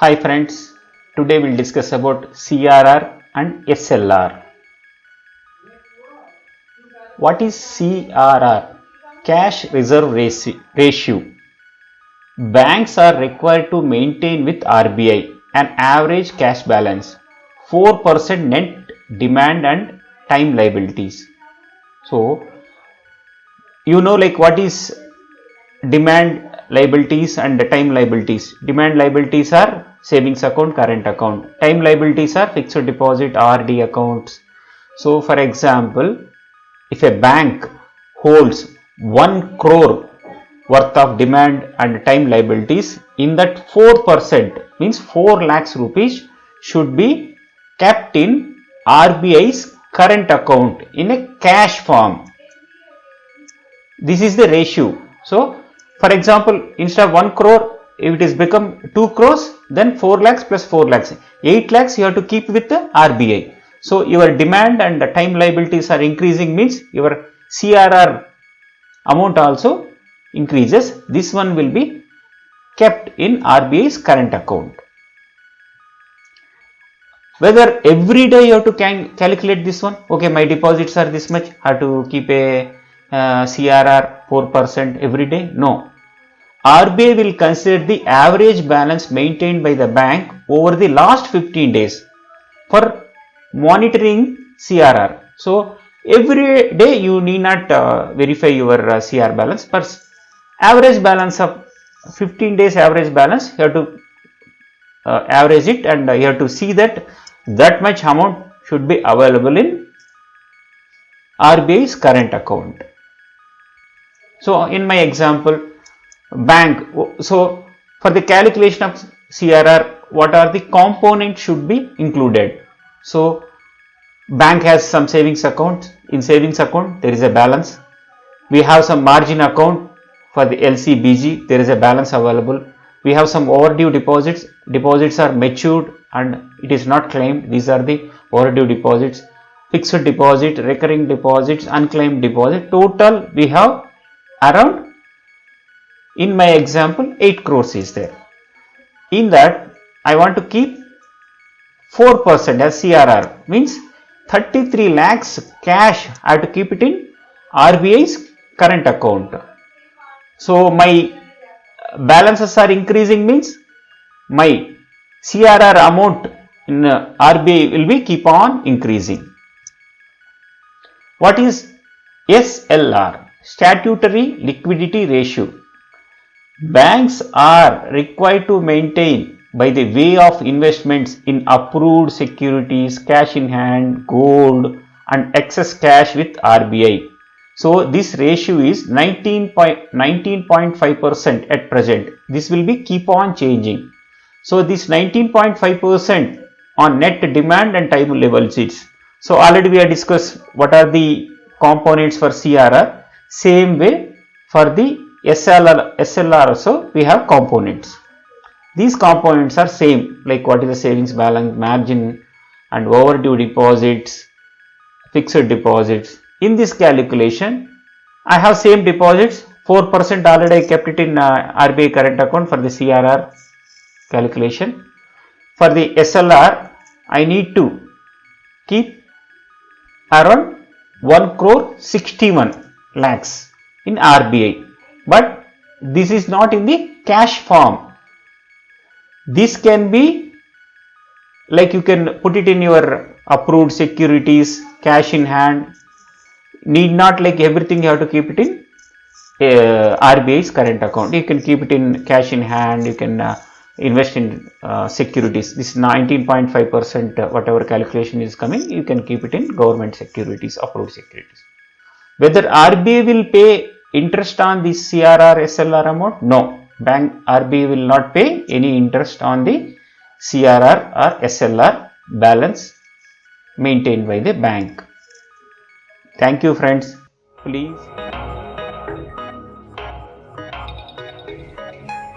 Hi friends, today we'll discuss about CRR and SLR. What is CRR? Cash Reserve Ratio. Banks are required to maintain with RBI an average cash balance, 4% net demand and time liabilities. So, what is demand liabilities and time liabilities. Demand liabilities are savings account, current account. Time liabilities are fixed deposit, RD accounts. So for example, if a bank holds 1 crore worth of demand and time liabilities, in that 4% means 4 lakhs rupees should be kept in RBI's current account in a cash form. This is the ratio. So for example, instead of 1 crore, if it is become 2 crores, then 4 lakhs plus 4 lakhs. 8 lakhs you have to keep with the RBI. So your demand and the time liabilities are increasing means your CRR amount also increases. This one will be kept in RBI's current account. Whether every day you have to calculate this one, okay, my deposits are this much, I have to keep a CRR 4% every day? No. RBI will consider the average balance maintained by the bank over the last 15 days for monitoring CRR. So every day you need not verify your CR balance, but average balance of 15 days average balance you have to average it, and you have to see that much amount should be available in RBI's current account. So in my example, bank, so for the calculation of CRR, what are the components should be included? So bank has some savings account. In savings account there is a balance. We have some margin account for the LCBG, there is a balance available. We have some overdue deposits. Deposits are matured and it is not claimed. These are the overdue deposits. Fixed deposit, recurring deposits, unclaimed deposit. Total we have around, in my example, 8 crores is there. In that I want to keep 4% as CRR, means 33 lakhs cash I have to keep it in RBI's current account. So my balances are increasing means my CRR amount in RBI will be keep on increasing. What is SLR? Statutory liquidity ratio. Banks are required to maintain by the way of investments in approved securities, cash in hand, gold and excess cash with RBI. So this ratio is 19.5% at present. This will be keep on changing. So this 19.5% on net demand and time liabilities. So already we have discussed what are the components for CRR. Same way for the SLR also we have components. These components are same, like what is the savings balance, margin and overdue deposits, fixed deposits. In this calculation I have same deposits, 4% already I kept it in RBI current account for the CRR calculation. For the SLR I need to keep around 1 crore 61 lakhs in RBI, but this is not in the cash form. This can be like you can put it in your approved securities, cash in hand. Need not like everything you have to keep it in RBI's current account. You can keep it in cash in hand, you can invest in securities. This 19.5% whatever calculation is coming, you can keep it in government securities, approved securities. Whether RBI will pay interest on this CRR SLR amount? No. RBI will not pay any interest on the CRR or SLR balance maintained by the bank. Thank you friends. Please